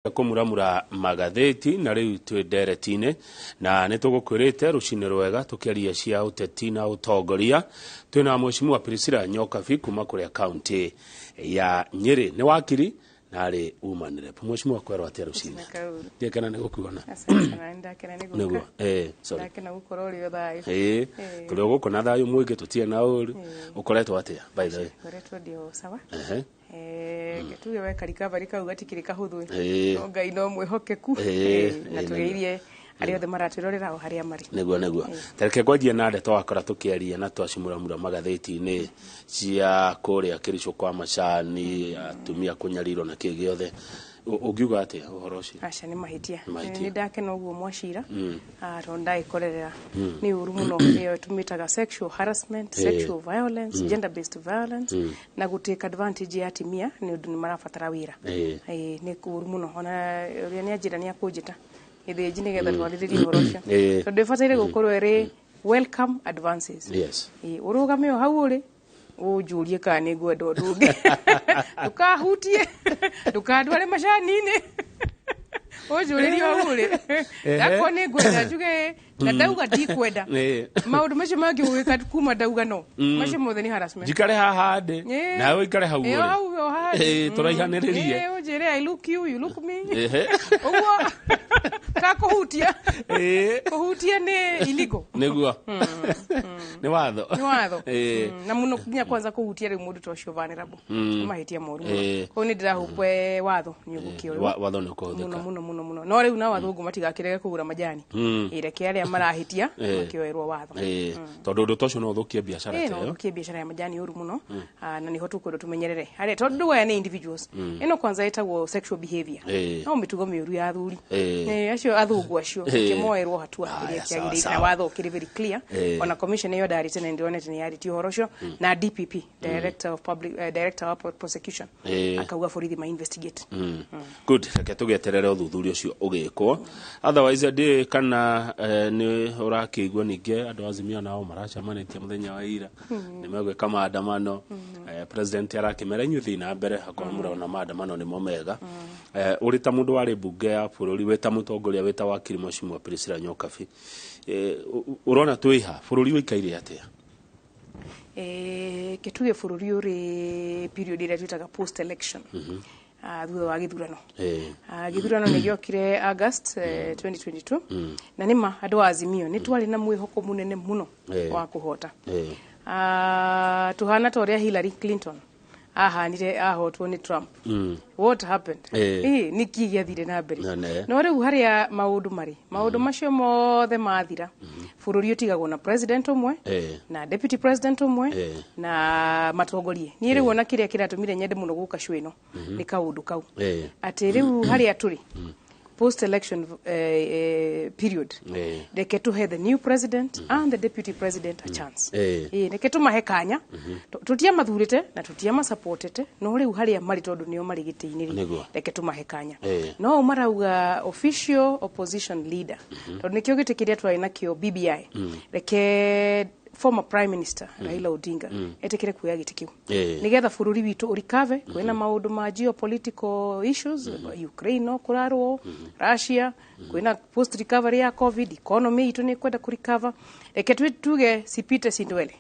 kumuramura magatheti na riu twi nderetine na nitugukwirite rucine rwega tukiaria cia uteti na utongoria twina mheshimiwa Priscilla Nyokabi kuma kuria county ya Nyeri ni wakiri na ari umanire mheshimiwa kwerwa atia rucine ndekana nigukuona ndakena niguka sorry ndakena gukora uri thayo tuli guko na thayo mwingi tutie na uri ukoretwo atia by the way ukoretwo ndio sawa tuge weka recovery kau gatikiri kahuthu ngai no mwihokeku na tugerie ari othe maratwirorera haria mari neguo tereke gwajia na ndeto wakora tukiaria na twacimuramura magatheti-ini cia kuria Kericho kwa macani atumia kunyarirwo na kigiothe ugiuga atia uhoro ucio aca ni mahitia ni ndakena uguo mwacira ronda ikorerera ni uru muno iyo tumitaga sexual harassment sexual violence gender based violence na gutake advantage ya atimia ni undu ni marabatara wira ni kuru muno ona ria ni ajira ni akujita ithe jini getha twaliririe uhoro ucio tondu ifataire gukorwo eri welcome advances urugame hau uri ujurie kana ngwendo ndunge ndukahutie ndukandware macani-ini ujuririe uri ndako ni ngwenda njuge na ndauga ndikwenda maundu macio mangi gwika kuma ndauga no macio mothe ni harassment jikare haha ndi nawe ikare hau uri turaihaniririe ujire I look you you look me uguo kakuhutia kuhutia ni illegal niguo ni watho na muno kinya kwanza kuhutia riu mundu tocio vanirabo mahitia moru ko ni ndirahupwe watho ni ugukio watho ni kuhuthika muno no riu na wathungu matigakirege kugura majani ireke aria marahitia makioerwo watho tondu ndu tocio no thukie biashara teyo no thukie biashara ya majani uru muno na niho tukwenda tumenyerere hari tondu we ni individuals ino kwanza etagwo sexual behavior no mitugo miuru ya athuri acio athungu acio kimoerwo hatua iria kiagirire na watho ukiri very clear ona commission iyo darite na ndionete ni yariti uhoro ucio na DPP director of public director of prosecution akauga borithi ma investigate good reke tugeterere uthuthuria ucio ugikwo otherwise ndi kana ni urakigwa ninge andu azimia nao maracamanitie muthenya wa ira ni megwika maandamano president arakimera inyu thina mbere akomura na maandamano ni momega uri ta mundu wari bunge ya bururi weta mutongoria weta wakiri mheshimiwa Priscilla Nyokabi urona twiha bururi wikaire atia kituge bururi uri period ira twitaga post election thutha wa githurano githurano ni giokire August 2022 na nima andu azimio ni twari na mwihoko munene muno wa kuhota tuhana toria Hillary Clinton ahanire ahotwo ni Trump what happened niki giathire na mbere no riu haria maundu macio mothe mathira bururi utigagwo na president umwe na deputy president umwe na matongorie ni riu ona kiria kiratumire nyende muno guka cwino ni kaundu kau ati riu haria turi post election period reke tuhe the new president and the deputy president a chance reke tumahe kanya tutia mathurite na tutia masupportete no riu haria mari tondu nio mari gitiiniri reke tumahe kanya no marauga official opposition leader tondu nikio gitikiria twai nakio BBI reke former prime minister Raila Odinga etekire kuya gitikiu nigetha bururi witu urikave kwina maundu ma geopolitical issues Ukraine no kurarwo Russia kwina post recovery ya covid economy itu ni kwenda kurikava reke tuge sipite sindwele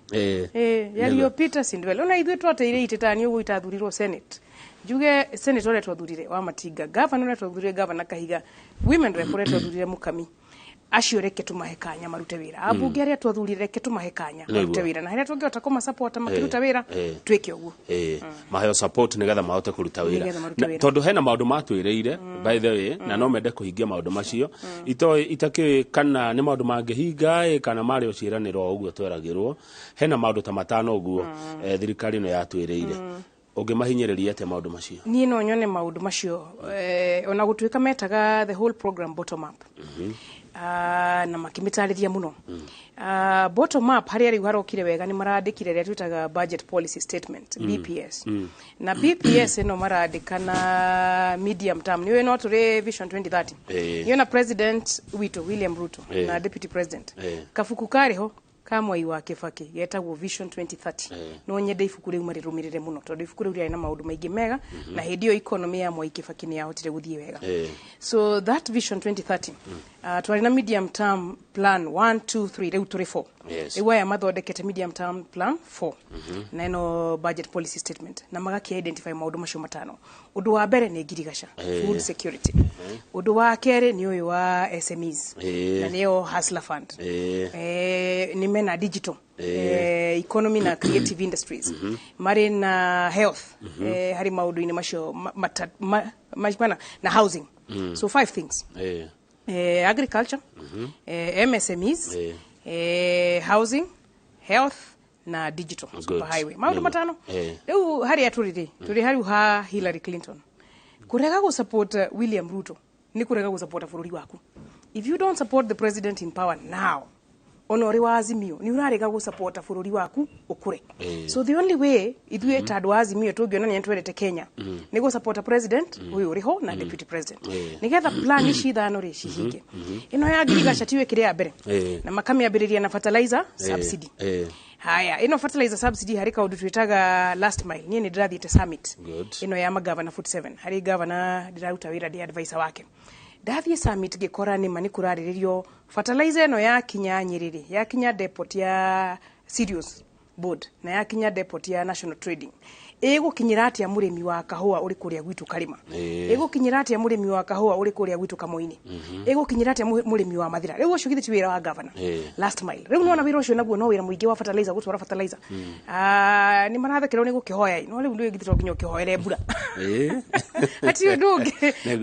yaliyopita sindwele ona ithu twateire itetani ugu itathurirwo senate juge senate ole twathurire wa Matiga governor ole twathurire governor Kahiga women rep ole twathurire Mukami acio reke tumahe kanya marute wira abunge aria twathurire reke tumahe kanya marute wira na haria tungihota kuma support makiruta wira twike uguo maheo support nigetha mahote kuruta wira tondu hena maundu matwireire by the way na no mende kuhingia maundu macio itaki kana ni maundu mangihinga kana mari ociraniro uguo tweragirwo hena maundu ta matano uguo thirikari no yatwireire ungimahinyiriria ate maundu macio ni no nyone maundu macio ona gutwika metaga the whole program bottom up na makimitariria muno bottom up haria riu harokire wega ni marandikire ria twitaga budget policy statement BPS na BPS no marandikana medium term niwe no turi vision 2030 yona president wito William Ruto na deputy president kafuku kariho kamwai wa Kibaki getagwo Vision 2030 no nyende ibuku riu marirumirire muno tondu ibuku riu ria na maundu maingi mega na hindi yo economy ya Mwai Kibaki ni yahotire guthie wega so that Vision 2030 twari na medium term plan 1 2 3 riu turi 4 riu aya mathondekete medium term plan 4 na ino budget policy statement na magaki identify maundu macio matano undu wa mbere ni ngirigasha food security undu wa kere ni uyu wa SMEs na niyo Hustler Fund ni mena digital economy na creative industries mari na health hari maundu ini macio na housing so 5 things agriculture MSMEs housing health na digital super highway maundu matano riu hari aturiri turi hari ha Hillary Clinton kurega go support William Ruto ni kurega go support bururi waku if you don't support the president in power now onori wa Azimio ni urarega go support bururi waku ukure so the only way ithuĩ ta andũ Azimio tũngiona nĩ twendete Kenya ni go support president huyu uriho na deputy president nigetha plan ici ithano ri cihinge ino ya ngirigaca tiwe kire ya mbere na makamiambĩrĩria na fertilizer subsidy haya ino fertilizer subsidy hari kaundu twitaga last mile nie ni ndirathiĩte summit ino ya magavana 47 hari governor ndiraruta wira ndi advisor wake ndathie summit gikora ni mani kurarĩrĩrio fertilizer ino ya kinya Nyerere ya kinya depot ya Sirius board na ya kinya depot ya National Trading igukinyira atia murimi wa kahua uri kuria gwitu Karima igukinyira atia murimi wa kahua uri kuria gwitu Kamoini igukinyira atia murimi wa Mathira riu ucio githi wira wa governor last mile riu nona wira ucio naguo no wira muingi wa fertilizer gutwara fertilizer ni marathekero ni gukihoya no riu ndu githi to nginya ukihoere mbura ati ndungi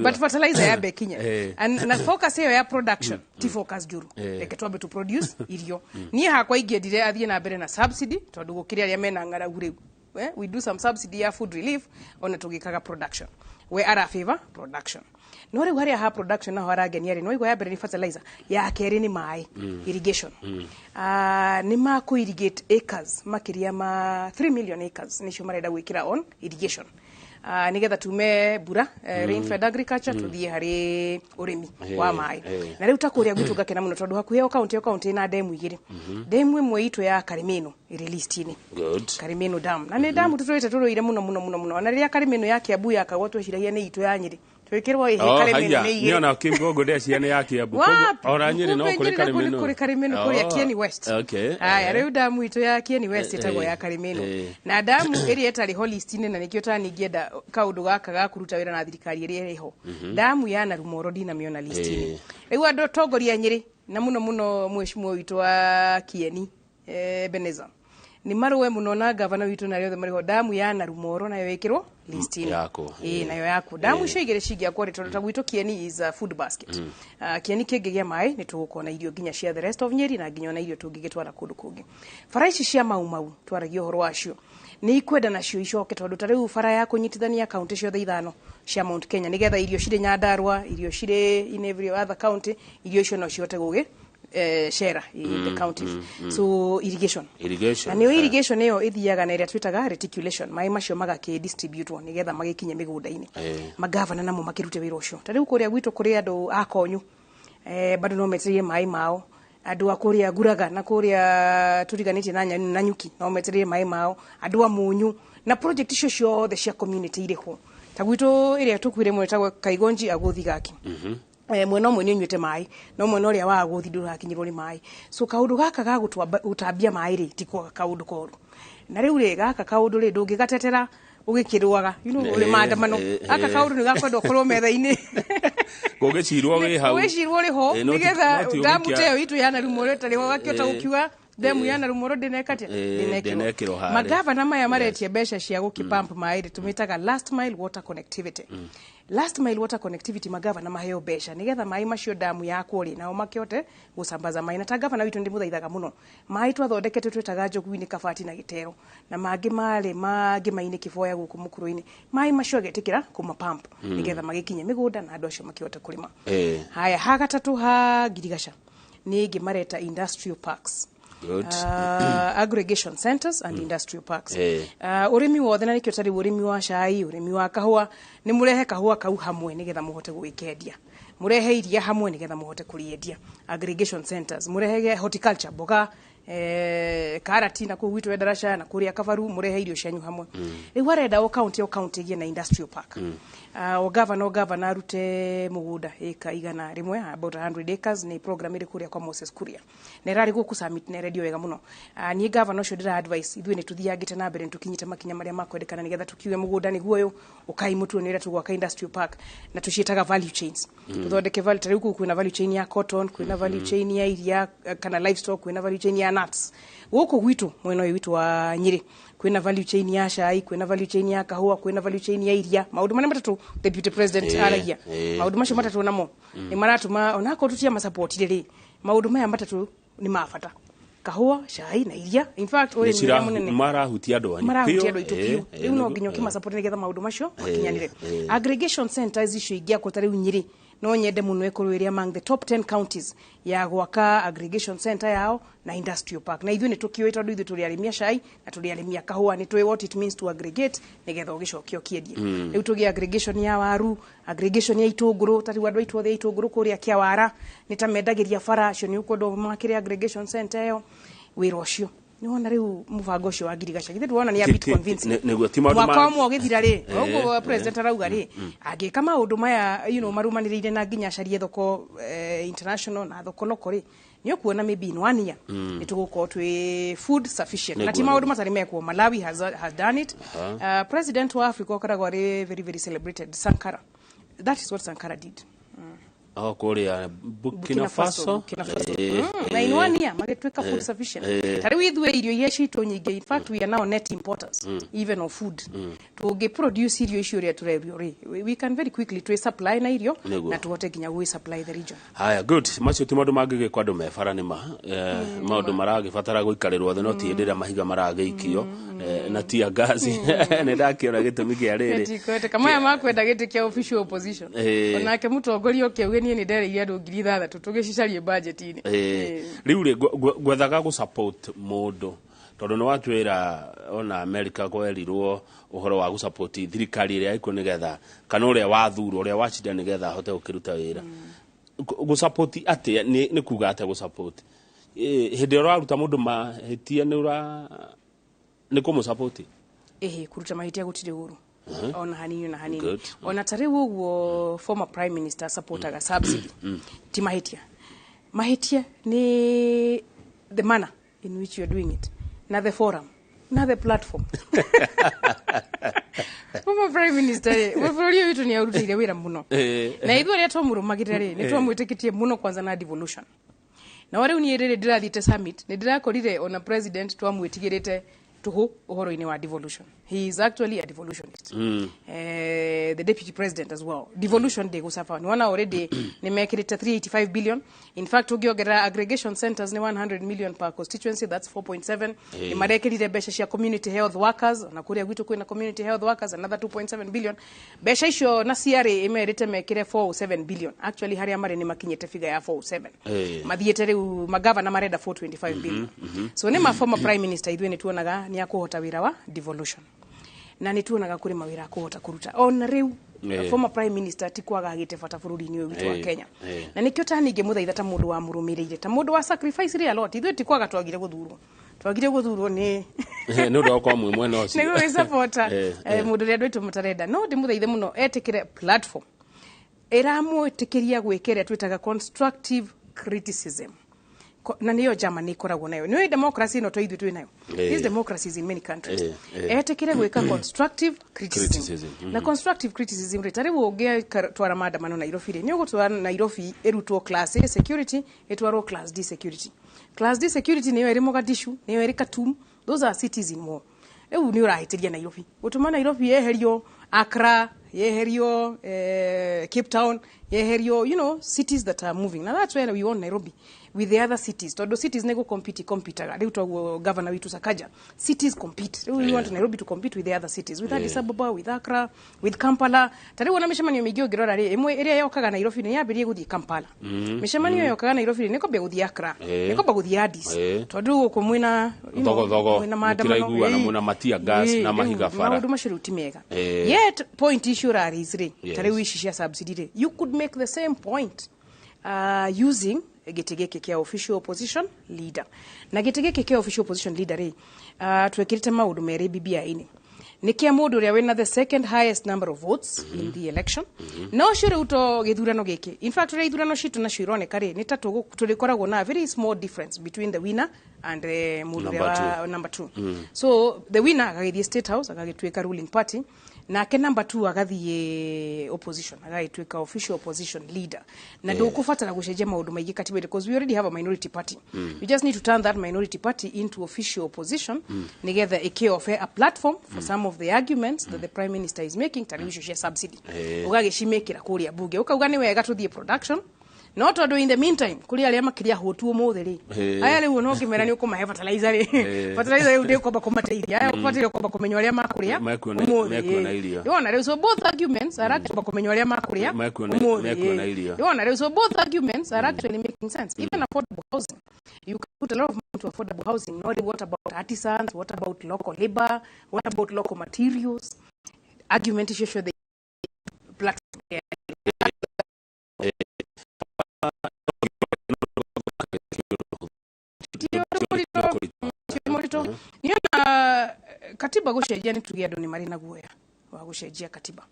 but fertilizer ya bekinya and na focus yo ya production ti focus juru reke twambe to produce irio ni hakwa ingiendire athie na mbere na subsidy tondu gukiria aria mena ngaragu riu we do some subsidy ya food relief ona tugikaga production we ara favor production no riu haria ha production na haragenia ri no igo ya mbere ni fertilizer ya keri ni mai irrigation ni ma ku irrigate acres makiria ma 3 million acres nicio marenda gwikira on irrigation nigetha tume bura rain fed agriculture tuthie hari urimi wa mai na riu takuria gwitu gakena muno tondu hakuhe county na demu igiri demu imwe itu ya Karimeno released ini Karimeno dam na ni dam tuturite turuire muno na riria Karimeno ya Kiambu yakagotwo ciragia ni itu ya Nyeri twikirwo ihe Karimeno ni igiri niona Kimgogo ndia ciane ya Kiambu ora Nyeri no kuri Karimeno kuri Kieni West aya riu damu itu ya Kieni West itagwo ya Karimeno na damu iri etari holistine na nikio tani ngienda kaundu gaka ga kuruta wira na thirikari iri iriho damu ya Narumoro dina miona listine riu andu tongoria Nyeri na muno mweshimwo witu wa Kieni Beneza ni maruwe muno na governor witu na riothe mariho damu ya Narumoro nayo ikirwo listine yako nayo yako damu icio igire cigia kwore tondu tagwitu Kieni is a food basket Kieni kingigia mai ni tugukona irio ginya cia the rest of Nyeri na ginya na irio tungigitwara kundu kungi faraici cia mau twaragio horo wacio ni ikwenda nacio icoke tondu tariu fara ya kunyitithania county ciothe ithano cia Mount Kenya nigetha irio cire Nyandarua irio cire in every other county irio icio no ciote gugi share in the counties so irrigation and irrigation yo ithiaga na area twitaga reticulation mai macio magaki distribute nigetha magikinye migunda-ini magavana namo makirute wira ucio tariu kuria gwitu kuri andu akonyu bado no meterie mai mao andu akuria guraga na kuria turiganite na nyuki no meterie mai mao andu amunyu na project icio ciothe cia community iriho tagwitu iria tukwire mwetagwo Kaigonji aguthi gaki mwena umwe ni nywete mai no mwena uria wa guthi ndurakinyirwo ni mai so kaundu gaka ga gutambia mai ri tiko kaundu koru na riu ri gaka kaundu ri ndungigatetera ugikirwaga uri maandamano aka kaundu ni gakwenda ukorwo metha-ini gugicirwo wi hau gugicirwo ri ho nigetha ndamuteo itu ya Narumoro tari wakiota gukiuga demu ya Narumoro dinekiro magavana maya maretie besha cia gukipamp mai ri tumitaga last mile water connectivity last mile water connectivity magavana maheo besha nigetha mai macio damu ya kuri nao makiote gusambaza mai na ta gavana witu ndi muthaithaga muno mai twathondekete twitaga Njogu-ini Kabati na Gitero na mangi maini Kiboya guku Mukuru-ini mai macio getikira kuma pump nigetha magikinye migunda na andu acio makiote kurima haya ha gatatu ha ngirigaca ni ngimareta industrial parks aggregation centers and industrial parks urimi wothe na nikio tari urimi wa cai urimi wa kahua ni murehe kahua kau hamwe nigetha muhote gwikendia murehe iria hamwe nigetha muhote kuriendia aggregation centers murehe horticulture boga karati na kuwitu wedarasha na kuria kafaru murehe irio shanyu hamwe warenda o county gie na industrial park o governor arute mugunda eka igana rimwe about 100 acres ni program iri kuria kwa Moses Kuria na rari guku summit na radio wega muno ni governor should advice ithuĩ ni tuthiagite na mbere tukinyite makinya maria makwendekana nigetha tukiuge mugunda ni guoyo ukai mutu ni ratu gwaka industrial park na tucietaga value chains tuthondeke value tari guku kwina value chain ya cotton kwina value chain ya iria kana livestock kwina value chain ya nuts guku gwitu mwena witu wa Nyeri kwina value chain ya cai kwina value chain ya kahua kwina value chain ya iria maundu mane matatu deputy president aragia maundu macio matatu namo ni maratuma onako tutia ma support riri maundu maya matatu ni mafata kahua cai na iria in fact ore ni munene marahutia andu itukio riu no nginyo kima support nigetha maundu macio makinyanire aggregation centers icio ingia ko tari Nyeri no nyende muno ekorweria among the top 10 counties ya gwaka aggregation center yao na industrial park na ithuĩ ni tukio tondu ithuĩ turi arimia cai na turi arimia kahua ni twi what it means to aggregate nigetha ugicokio kiendie riu tugi aggregation ya waru aggregation ya itunguru tari wandu aitu othe itunguru kuria kia wara ni ta mendagiria bara cio ni ukondo makire aggregation center yo wira ucio ni wona riu mubango ucio wa Girigaca githe tuona ni a bit convincing niguo ti maundu ma mo githira ri uguo president arauga ri agika maundu maya marumanirire na nginya carie thoko international na thoko local ri ni ukuona maybe in 1 year ni tuguko twi food sufficient na ti maundu matari mekwo Malawi has done it president wa Africa okaragwa ri very very celebrated Sankara that is what Sankara did kuria Burkina Faso na in 1 year magetweka food sufficient tari withwe irio yeshi to nyingi in fact we are now net importers even of food to produce irio icio ria turerio we can very quickly to supply na irio na tuhote ginya we supply the region haya good macio ti maundu mangige kwa andu mefara nima maundu maragibatara guikarirwo the not ndira mahiga marageikio na tia gazi ne ndakiona gitumi kia riri kama ya makwenda giti kia official opposition onake mutongoria okiuge ni ndereire andu 6,000 tugicarie budget ini riu ri gwethaga gu support mundu tondu no watwira ona America kwerirwo uhoro wa gu support thirikari ria iko nigetha kana uria wathuro uria wacida nigetha hote ukiruta wira gu support ate ni kuga ate gu support hindi ro aruta mundu mahitia ni kumu support kuruta mahitia gutire huru ona hanini na hanini ona tari uguo former prime minister supportaga subsidy ti mahitia ni the manner in which you are doing it na the forum na the platform former prime minister wewe witu ni arutire wira muno na ithu ria twamurumagirira ri ni twamwitikitie muno kwanza na devolution na wale unierere ndirathite summit ni ndirakorire ona president twamwitigirite tuhu uhoro-ini wa devolution. He is actually a devolutionist. The deputy president as well. Devolution de gusafa. Ni wana already ni mekirita 385 billion. In fact, ugiogera aggregation centers ni 100 million per constituency. That's 4.7. Ni marekirire besha cia community health workers. Na kuria gwitu kwina community health workers another 2.7 billion. Besha isho na CRA imerite mekire 407 billion. Actually hari amare ni makinyete figure ya 407. Mathiete riu magavana marenda 425 billion. So ni former prime minister ithuĩ ni tuonaga ni akuhota wira wa devolution. Na ni tuonaga kuri mawira akuhota kuruta. Ona riu former prime minister tikwaga agite bata bururi-ini uyu witu wa Kenya. Na nikio taninge muthaitha ta mundu wa murumirire ta mundu wa sacrifice ria lot ithuĩ tikwaga twagire guthurwo. Twagire guthurwo ni no ndo kwa mwena ucio. Ni we supporta mundu ria ndu mutarenda. No ndi muthaithe muno etikire platform. Iramwitikiria gwikira twitaga constructive criticism. Na niyo Germany ikoragwo nayo niyo democracy no toithu twi nayo this democracy is in many countries etekire gwika constructive criticism na constructive criticism ritari woge twara maandamano Nairobi ri niyo gutwara Nairobi erutwo class A security etwaro class D security niyo eri Mogadishu niyo eri Khartoum those are cities in war eu ni urahitiria Nairobi gutuma Nairobi yeherio Accra yeherio Cape Town yeherio cities that are moving now that's why we want Nairobi with the other cities. Todo cities nego compete. Riu to governor witu Sakaja. Cities compete. We want Nairobi to compete with the other cities. With Addis Ababa, with Accra, with Kampala. Tari wana mishamani migio girora ri. Emwe area yokaga Nairobi ni yabirie guthi Kampala. Mishamani yokaga Nairobi ni ko be guthi Accra. Ni ko ba guthi Addis. Todo ko mwina mwina maandamano na mwina matia gas na mahiga fara. Maundu mashiruti mega. Yet point issue rari izre. Tari wishisha subsidy. You could make the same point using gĩtĩ gĩkĩ kĩa official opposition leader. Na gĩtĩ gĩkĩ kĩa official opposition leader rĩ, twekĩrĩte maũndũ merĩ BBI-inĩ. Nĩ kĩa mũndũ ũrĩa wĩna the second highest number of votes in the election. No ũcio rĩu to gĩthurano gĩkĩ. In fact, ũrĩa ithurano citũ nacio ironeka rĩ, nĩ ta tũrĩkoragwo na very small difference between the winner and the mũndũ ũrĩa wa number 2. So the winner agagĩthiĩ State House, agagĩtuĩka ruling party. Nake number 2 agathiĩ opposition, agagĩtuĩka official opposition leader. Na ndũkũbatara gũcenjia maũndũ maingĩ katiba because we already have a minority party. You just need to turn that minority party into official opposition nigetha ĩkĩofe a platform for some of the arguments that the prime minister is making, tarĩu icio cia subsidy. Ũgagĩcimĩkĩra kũrĩa bunge. Ũkauga nĩ wega tũthiĩ production. No tondũ in the meantime kuri aria makiria hotu ũmũthĩ rĩ aya rĩu no ngĩmera nĩ ũkũmahe fertilizer rĩ fertilizer rĩu ndĩkwamba kũmateithia aya ũbatire kwamba kũmenya ũrĩa makũrĩa mekuona irio yona rĩu so both arguments are actually kũmenya ũrĩa makũrĩa mekuona irio yona rĩu so both arguments are actually making sense. Even affordable housing, you can put a lot of money to affordable housing. Not what about artisans, what about local labor, what about local materials? Argument is sure the black niona katiba gũcenjia nĩ tuge andũ nĩ marĩ na guoya wa gũcenjia katiba.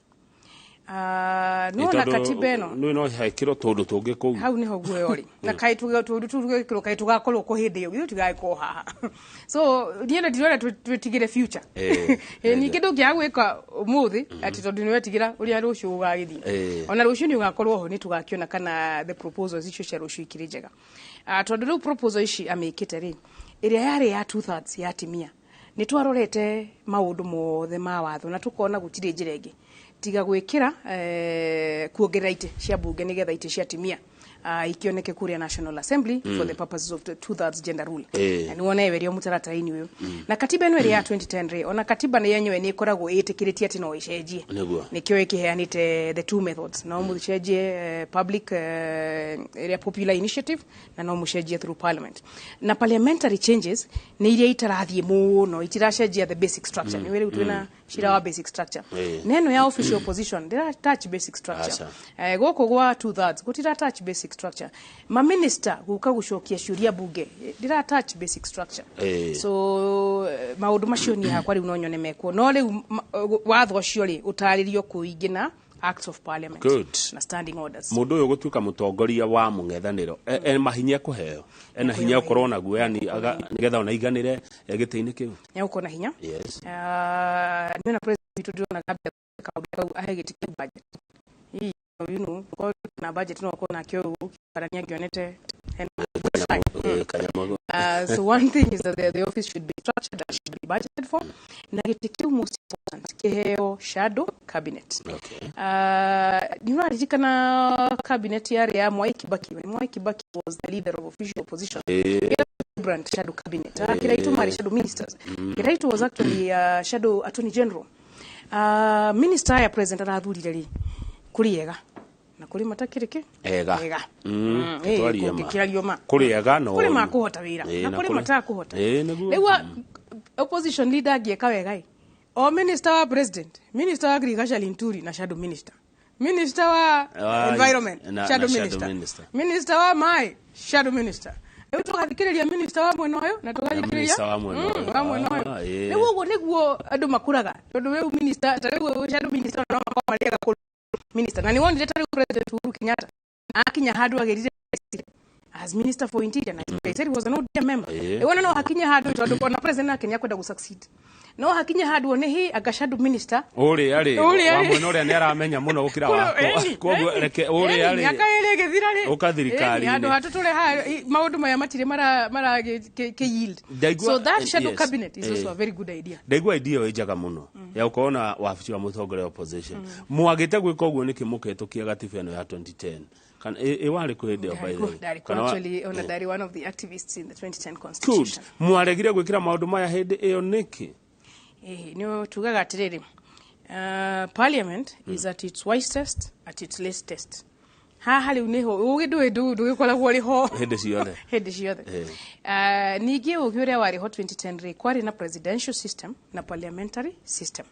Nuona katiba ĩno no hekĩrwo tondũ tũngĩ kũu hau nĩho guoya ũrĩ na kaĩ tũgĩkĩrwo kaĩ tũgakorwo kũ hĩndĩ ĩyo ithuĩ tigagĩkorwo haha. So niĩ ndirona twĩtigĩre future ningĩ ndũngĩaga gwĩka ũmũthĩ atĩ tondũ nĩ wetigĩra ũrĩa rũciũ gũgagĩthiĩ ona rũciũ nĩ ũgakorwo ho nĩ tũgakĩona kana the proposals icio cia rũciũ ikĩrĩ njega. Tondũ rĩu proposal ici amĩkĩte rĩ ĩrĩa yarĩ ya 2/3 ya atimia nĩ twarorete maũndũ mothe ma watho na tũkona gũtirĩ njĩra ĩngĩ tiga gwĩkĩra kuongerera itĩ cia bunge nĩgetha itĩ cia atimia ikioneke kuria National Assembly for the purposes of the 2/3 gender rule. Na niwona yewerio mũtaratara-inĩ ũyũ. Na katiba ĩno ĩrĩa ya 2010 rĩ ona katiba nĩ yenyewe nĩ ĩkoragwo ĩtĩkĩrĩtie atĩ no ĩcenjie. Nĩkĩo ĩkĩheanĩte the two methods. No mũcenjie public area popular initiative na no mũcenjie through parliament. Na parliamentary changes nĩ iria itarathiĩ mũno itiracenjia the basic structure. Nĩ wĩrĩ twĩna shira wa basic structure. Neno ya official opposition ndĩra touch basic structure. Gũkũ gwa 2/3 gũtira touch basic structure. Ma minister guka gucokia ciuria bunge ndira touch basic structure. So maũndũ macio ni hakwa riu no nyone mekwo no riu watho ũcio ri utarĩrio kũingĩ na acts of parliament na standing orders. Mũndũ ũyũ gũtuĩka mũtongoria wa mũng'ethanĩro mahinya kũheo ena hinya ũkorwo naguo yani nĩgetha ona iganĩre gĩtĩ-inĩ kĩu nĩ ũkona hinya. Nĩona president witũ ndĩrona kaũndũ ahe gĩtĩ kĩu budget you know na budget no kona kĩo karania ngionete so one thing is that the office should be structured and should be budgeted for. Na gĩtĩ kĩu most important kĩheo shadow cabinet. You know ririkana cabinet yarĩ ya Mwai Kibaki. Mwai Kibaki was the leader of official opposition. Brand shadow cabinet. Kiraitu mari shadow ministers. Kiraitu was actually shadow attorney general. Minister ya president arathurire ri kuri ega na kuri matakirike ega kungikirario kuri ega no kuri makuhota wira na kuri matakuhota rĩu opposition leader agieka wega o minister wa president, minister wa agriculture Linturi na shadow minister, minister wa environment shadow minister, minister wa mai shadow minister. Rĩu tũgathikĩrĩria minister wa mwena ũyũ na tũgathikĩrĩria wa mwena ũyũ. Rĩu ũguo nĩguo andũ makũraga tondũ rĩu minister ta rĩu shadow minister no makomariaga minister na ni wonire ta rĩu president Uhuru Kenyatta akinya handũ agĩrire as minister for interior na he said he was an ODM member. Wana no hakinya handũ tondũ ona president wa Kenya kwenda gusucceed no hakinya handũ nehi agashadu minister uri ari wa mwena uria ni aramenya muno gukira wako koguo reke uri ari akaele gethira ri ukathirikari andũ hatutule maundu maya matire mara ke yield. So that shadow cabinet is also a very good idea. Ndaigua idea njaga muno ya ukoona wabici wa mutongoria opposition mwagite gwika uguo niki muketukia gatiba eno ya 2010 kan wale kwende by the actually on the one of the activists in the 2010 constitution mwaregire gwikira maundu maya hindi iyo niki no tugaga atiriri parliament is at its wisest at its latest haha riu niho ugidu gikoragwo riho hindi ciothe ningi ugi uria wari ho 2010 ri kwari na presidential system na parliamentary system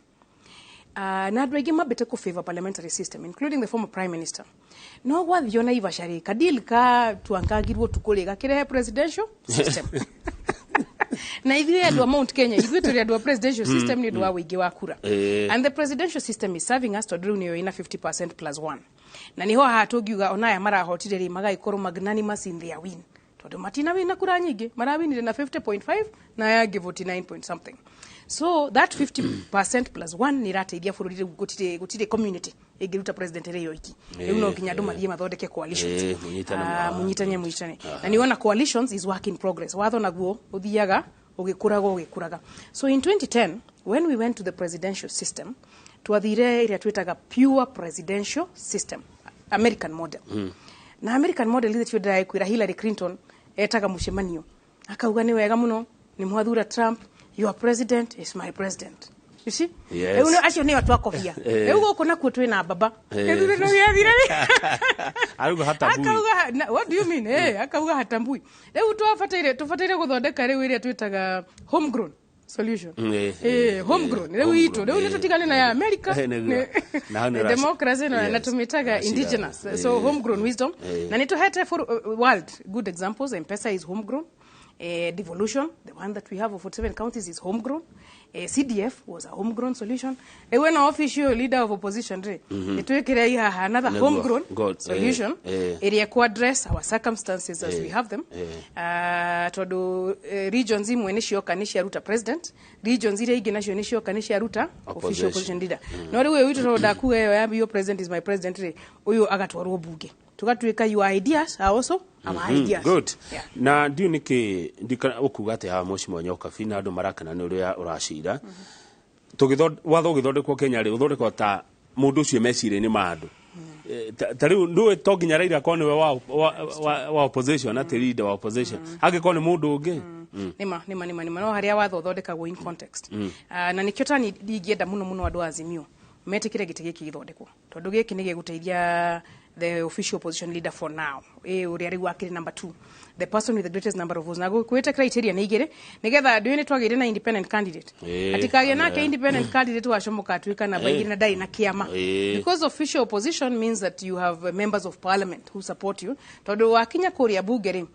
na andũ aingĩ mambĩte kũ favor parliamentary system including the former prime minister no gwathio na Ivasha kadil ka tuangagirwo tukũrĩ gakirehe presidential system na ithuĩ andũ a Mount Kenya ithuĩ tũrĩ andũ a presidential system nĩ ũndũ wa wĩingĩ wa kura and the presidential system is serving us to rĩu nĩyo ina 50% plus 1 na niho haha tũngiuga onaya marahotire rĩ magaikorwo magnanimous in their win tondũ matina wina kura nyingĩ marawinire na 50.5 na yangi 49 point something so that 50% plus 1 ni rateithia bũrũri rĩu gũtirĩ community ĩngĩruta president rĩyo iki rĩu no nginya andũ mathiĩ mathondeke coalitions munyitane na niona coalitions is work in progress watho naguo ũthiaga ũgĩkũraga so in 2010 when we went to the presidential system twathire ĩrĩa twĩtaga pure presidential system American model na American model ithe twĩndaga kwĩra Hillary Clinton etaga mũcemanio akauga nĩ wega mũno nĩ mwathura Trump your president is my president you see yes. Acio nĩ watu akofia rĩu gũkũ nakuo twĩna baba aruga hatambui what do you mean akauga hatambui rĩu tũbataire gũthondeka rĩu ĩrĩa twĩtaga homegrown solution homegrown rĩu itu rĩu nĩtũtigane na ya America democracy na tumitaga indigenous so homegrown wisdom na nĩtũhete for world good examples M-Pesa is homegrown devolution the one that we have of 47 counties is homegrown CDF was a homegrown solution when an official leader of opposition nitwekire iha another homegrown solution area to address our circumstances as we have them todo regions imwe nicioka niciaruta president regions iria ingĩ nacio nicioka niciaruta official opposition leader no rĩu witu roda ku ya bio president is my president uyu agatwarwo bunge tugatuika your ideas are also our ideas good na ndio niki ndika ukuga ate ha moshi monyoka fina andu marakana ni uria uracira watho ugithondekwo Kenya ri uthondekwo ta mundu ucio mecire ni mandu ta riu ndu toginya Raila kone we wa opposition na leader wa opposition agikone mundu ungi nima no haria watho uthondekagwo in context na nikio tani ndingienda muno andu Azimio metikire giti giki githondekwo tondu giki ni giguteithia the official opposition leader for now uria riu akiri number 2 the person with the greatest number of votes na kwete criteria ni igire nigetha ndu ni twagire na independent candidate atikagie nake independent candidate wacomoka atwika na baigire na dai na kiama because official opposition means that you have members of parliament who support you tondu wakinya kuria bunge ri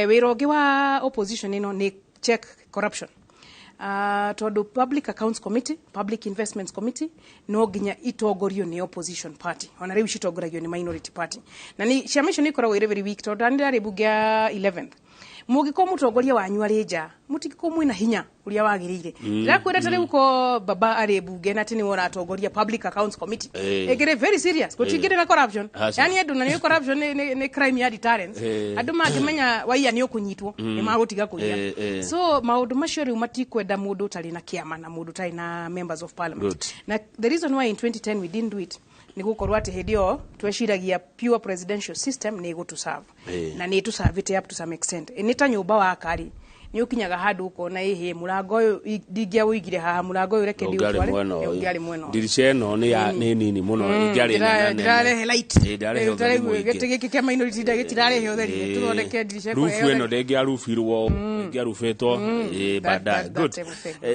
wirongi wa opposition ino ni check corruption tondu public accounts committee public investments committee no ginya itongorio ni opposition party ona riu citongoragio ni minority party na ni ciama icio ni ikoragwo ire very weak tondu ndari bunge ya 11th mugiko mutongoria wanyu ari nja mutigiko mwina hinya uria wagirire ndakwira tari uko baba ari bunge na tini wona atongoria public accounts committee egere very serious gutigire na corruption yani andu na ni corruption ni crime ya deterrence andu mangimenya waiya ni ukunyitwo ni magutiga kuiya so maundu macio riu matikwenda mundu tari na kiama na mundu tari na members of parliament na the reason why in 2010 we didn't do it ni gukorwo ati hindio tweshiragia pure presidential system ni gutu serve na ni tu serve it up to some extent ni ta nyumba wa kari ni ukinyaga handu uko na ehe murango uyu ndingia uigire haha murango uyu reke ndi utware mweno dirisha no ni ya nini muno ngiari nene ndare light ndare gete kama minority ndagitirare he utheri tuthondeke dirisha ko rufu eno ndengia rufirwo ngia rufetwo bada good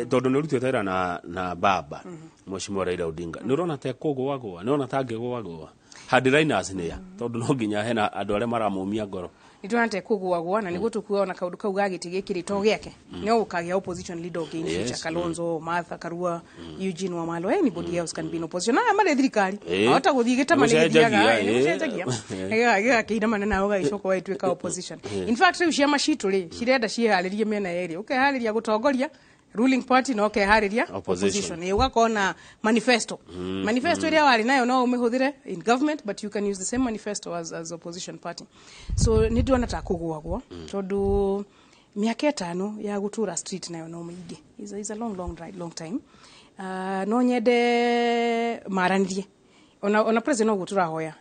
tondu ni rutio tera na baba Mheshimiwa Raila Odinga ni urona te kugwagwa ni urona tange gwagwa headliners ni ya tondu no nginya hena andu aria maramumia ngoro itwanate kugwagwa na niguo tukuona kaundu kau gagitigikiri to giake no ukagia opposition leader again Future Kalonzo Martha Karua Eugene Wamalwa anybody else can be in opposition na mare thirikari hata guthigita mane thiaga ni mucenjagia kiina manena au gaicoko waitweka opposition in fact riu ciama citu ri cirenda cieharirie mena eri ukehariria gutongoria ruling party no kehariria opposition ugakona manifesto iria wari nayo no umihuthire in government but you can use the same manifesto as opposition party so ni ndona ta kugwagwo tondu miaka 5 ya gutura street nayo no mingi is a long time no nyende maranirie ona president no gutura hoya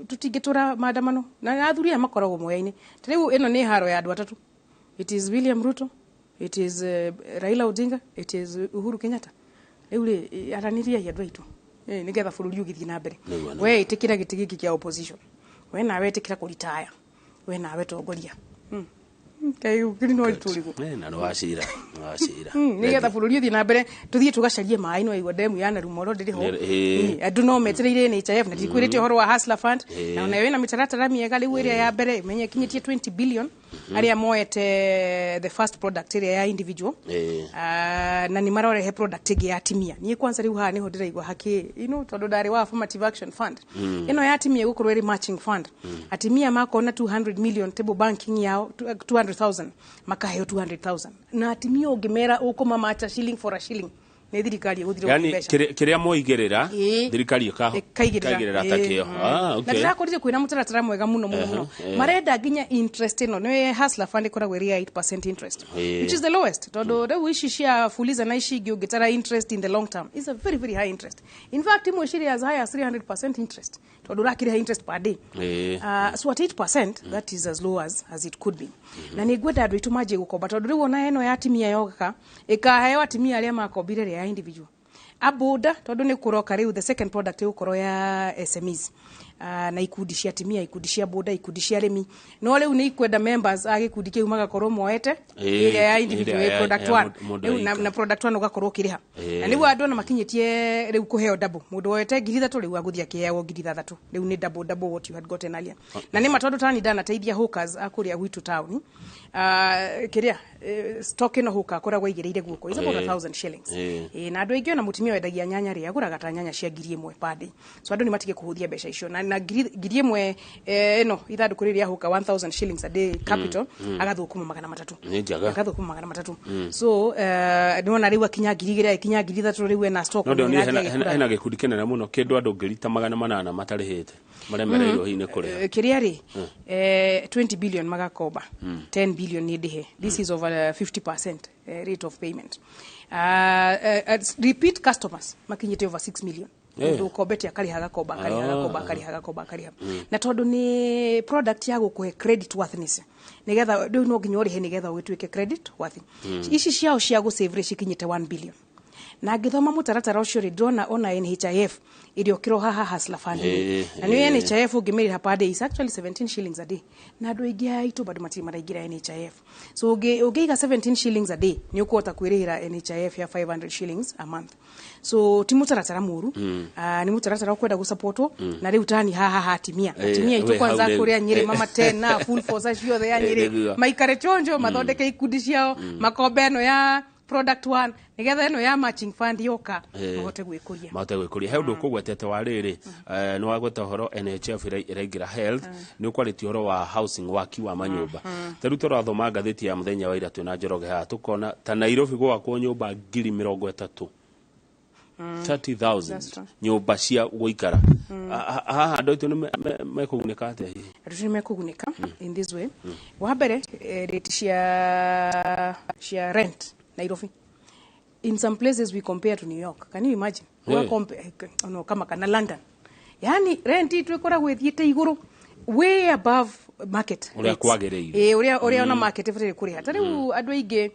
tutingitura maandamano na athuria makoragwo moyaini riu eno ni haro ya andu atatu it is William Ruto, it is Raila Odinga, it is Uhuru Kenyatta. Eure araniria ya dwaitu nigetha bururi ugithii na mbere we itikira giti giki kia opposition we nawe itikira kuritaya we nawe tongoria kai ukiri no iturigo na no wacira ni getha bururi uthi na mbere tuthie tugacarie mai no igwa demu ya Narumoro ndiri ho andu no metereire NHIF na ndikwirite horo wa Hustler Fund na nayo ina mitaratara miega riu iria ya mbere menye kinyitie 20 billion aria moete the first product area ya individual na ni marorehe product igi ya atimia ni kwanza riu ha ni ho ndiraigwa haki tondu ndari wa affirmative action fund ino ya atimia gukorwo ri matching fund atimia makona 200 million table banking yao 200,000 makaheo 200,000 na atimia ungimera ukoma macha shilling for a shilling ne thirikari guthire yani kiria moigerera thirikari kaigirira takio okay na ndirakorire kwina mutaratara mwega muno marenda ginya interest ino ne Hustler Fund ikoragwo ri 8% interest which is the lowest todo the wish shia fuliza na ishi gitara interest in the long term is a very very high interest. In fact imo shiri as high as 300% interest todo rakire interest per day so at 8% that is as low as it could be na ni gwenda andu itumaje gukomba todo riu ona eno ya atimia yoka ikaheo atimia aria makobire ya individual aboda tondu ni kuroka riu the second product ukoro ya SMEs na ikundi cia atimia ikundi cia boda ikundi cia arimi no riu ni ikwenda members agikundi kiu magakorwo moete ile ya individual product one na product one ugakorwo kiriha na nigu andu na makinyitie riu kuheo double mundu woete 3,000 riu aguthia kiao 3,000 riu ni double what you had gotten earlier na ni matondu tani dana teithia hawkers akuria gwitu town kiria stock ino huka koragwo igereire guoko is about 1,000 shillings na andu aingĩ na mutumia wendagia nyanya ri aguraga ta nyanya cia 1,000 per day so andu ni matige kuhuthia mbeca icio na 1,000 ino ithanduku riria huka 1,000 shillings a day capital agathukuma 300 ni njaga agathukuma 300 so ndona riu akinya 2,000 ikinya 3,000 riu ena stock no ena gikundi kinene muno kindu andu ngirita 800 matarihite maremereirwo hine kuria kiria ri 20 billion magakoba 10 billion ni dihe this is over 50% rate of payment repeat customers makinyite over 6 million ndu kobeti akarihaga koba na tondu ni product ya gukuhe credit worthiness nigetha ndu no nginya urihe nigetha wituike credit worthy ici ciao cia gu save cikinyite 1 billion na ngithoma mutaratara ucio ri ndona ona NHIF irio kiro haha Hustler Fund na ni NHIF ungimirira per day is actually 17 shillings a day na andu aingi aitu bado maraingira NHIF so ugiiga 17 shillings a day ni ukuota kwirira NHIF ya 500 shillings a month so ti mutaratara muru ni mutaratara ukwenda gusupportwo na riu tani haha atimia itu kwanza kuria Nyeri mama 10 na full force acio the ya Nyeri maikare chonjo mathondeke ikundi ciao makobeno ya product one nigetha eno ya matching fund yoka mahote gwikuria he undu kugwetete wa riri ni wagweta horo NHIF iraingira health ni ukwariti horo wa housing waki wa manyumba taru turathoma ngatheti ya muthenya wa ira twina Njoroge ha tukona ta Nairobi gwakwo nyumba 30,000 30,000 nyumba cia guikara haha andu itu ni mekugunika atia hihi andu ni mekugunika in this way wa mbere rate cia rent Nairobi in some places we compare to New York can you imagine compare no kama kana London yani rent itu ikora gwithiite iguru way above market uria kwagereire uria ona market ifire kuriha tariu andu aingi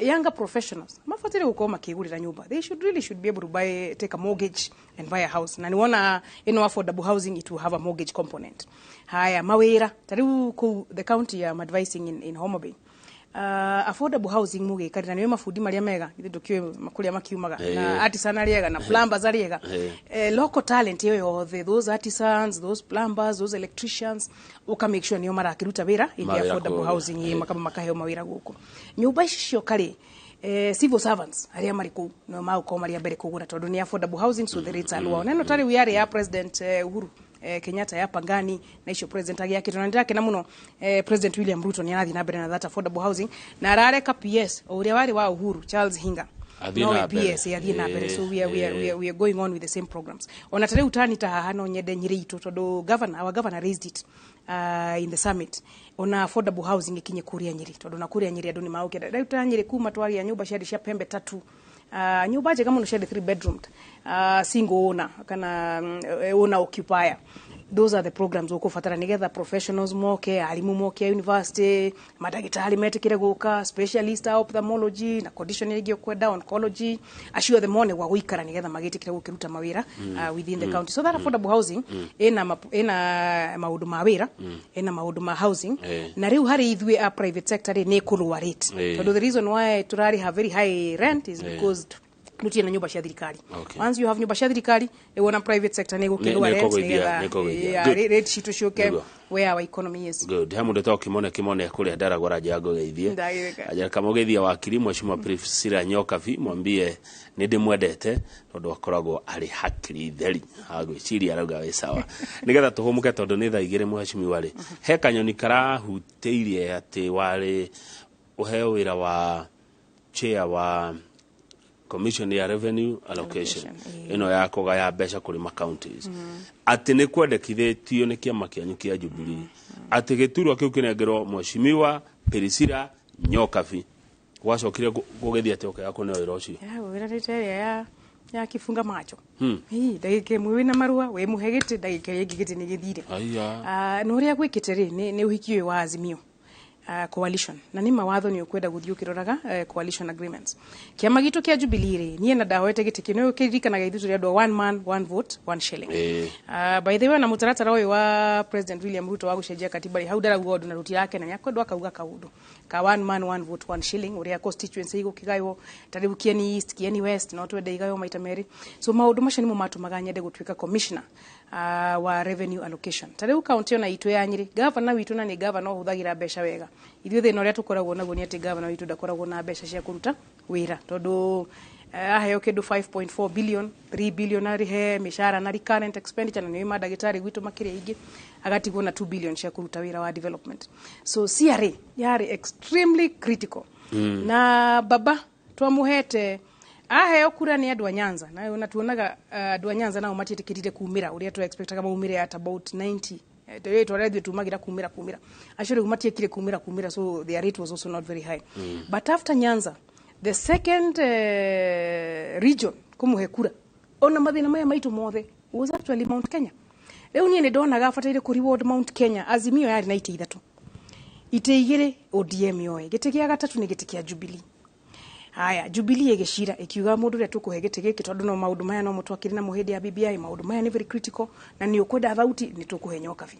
younger professionals mafatire gukoma makigurira nyumba they should be able to take a mortgage and buy a house na niona affordable housing it will have a mortgage component haya mawira tariu ku the county am advising in Homa Bay affordable housing muge karina niwe mafundi maria mega ithukiwe makuria makiumaga na artisan ariega na plumbers ariega local talent yothe those artisans those plumbers those electricians uka make sure niyo marakiruta wira in the affordable housing makaba makaheo mawira guku nyumba ici cio kari civil servants aria mariku no mauko maria mbere kugura tondu ni affordable housing so the rates are low neno tari we are ya president Uhuru Kenyatta ya Pangani na icio president agiake tonandira kena muno president William Ruto ni arathi na mbere na that affordable housing na arareka PS uria wari wa Uhuru Charles Hinga no PS yathi na mbere so we are going on with the same programs ona tare utani ta haha no nyende nyiri itu tondu our governor raised it in the summit ona affordable housing ikinye kuria Nyeri tondu na kuria Nyeri andu ni mauke da utanyire kuma twari ya nyumba cia pembe 3 nyumba je kama no 3 bedroom single owner kana owner occupier those are the programs ukubatara nigetha professionals moke, alimu moke university, madagitari metikire guka, specialist ophthalmology na condition igi kwenda oncology, acio the mone gwa guikara nigetha magitikire gukiruta mawira within the county. So that affordable housing ina maundu ma wira, ina maundu ma housing, na riu hari ithwe a private sector ni kurwa rate. So the reason why turari have very high rent is because nuti na nyumba cia thirikari. Once you have nyumba cia thirikari, wona private sector ni gukirwa rent rate shitu shuke where our economy is. Good. Hamu ndeto kimone kule ndaragora jango geithie. Aja kama geithia wakiri Mheshimiwa Priscilla Nyokabi mwambie nindi mwendete tondu akoragwo ari hakiri theri agwiciria arauga we sawa. Nigetha tuhumuke tondu ni thaa 2 Mheshimiwa ri. He kanyoni karahutiirie ati wari uheo wira wa chair wa Commission ya Revenue Allocation ino ya kugaya mbeca kuri ma counties ati ni kwendekithitio ni kiama kianyu kia Jubilee ati giturwa kiu kinengerwo Mheshimiwa Priscilla Nyokabi gwacokire gugethia ati okay yako neo irocio wira riteria ya kifunga macho ndagika imwe wina marua we muhegete ndagika ingi giti ni githire no ria gwikite ri ni uhiki wa Azimio coalition na ni mawatho ni ukwenda guthio kiroraga coalition agreements kiama gitu kia Jubilee ri nie na dahoete gitiki no kirikanaga ithu ri one man one vote one shilling by the way na mutaratara uyu wa President William Ruto wa gucenjia katiba ri hau daragu ondu na ruti yake na nyakwendwa akauga kaundu ka one man one vote one shilling uria constituency igo kigayo tari Kieni East Kieni West no twende igayo maita meri so maundu macio ni mo matumaga nyende gutwika commissioner wa revenue allocation tari county ona itu ya Nyeri governor witu na ni governor huthagira mbeca wega ithuĩ thĩna ũrĩa tũkoragwo naguo nĩ atĩ governor witũ ndakoragwo na mbeca cia kũruta wĩra tondũ aheo kĩndũ 5.4 billion 3 billion arihe mishahara na recurrent expenditure na nĩ mandagĩtarĩ gwitũ makĩria ingĩ agatigwo na 2 billion cia kũruta wĩra wa development so CRA yari extremely critical na baba twamuhete aheo kura nĩ andũ a Nyanza na ona tuonaga andũ a Nyanza nao matiĩtĩkĩrire kumĩra ũrĩa tu expectaga maumĩre at about 90 to rate tumagira kumira actually umatiekire kumira so the rate was also not very high but after Nyanza the second region kumuhe kura ona mathina maya maitu mothe was actually Mount Kenya leo nie ndona gafataire ku reward Mount Kenya Azimio yari na ite 3 ite 2 ODM yoe gite kia gatatu ni gite kia Jubilee haya Jubilee egeshira ikiuga mundu ria tukuhe gite giki tondu no maundu maya no mutwakire na muhindi ya BBI maundu maya ni very critical na ni ukwenda thauti ni tukuhe Nyokabi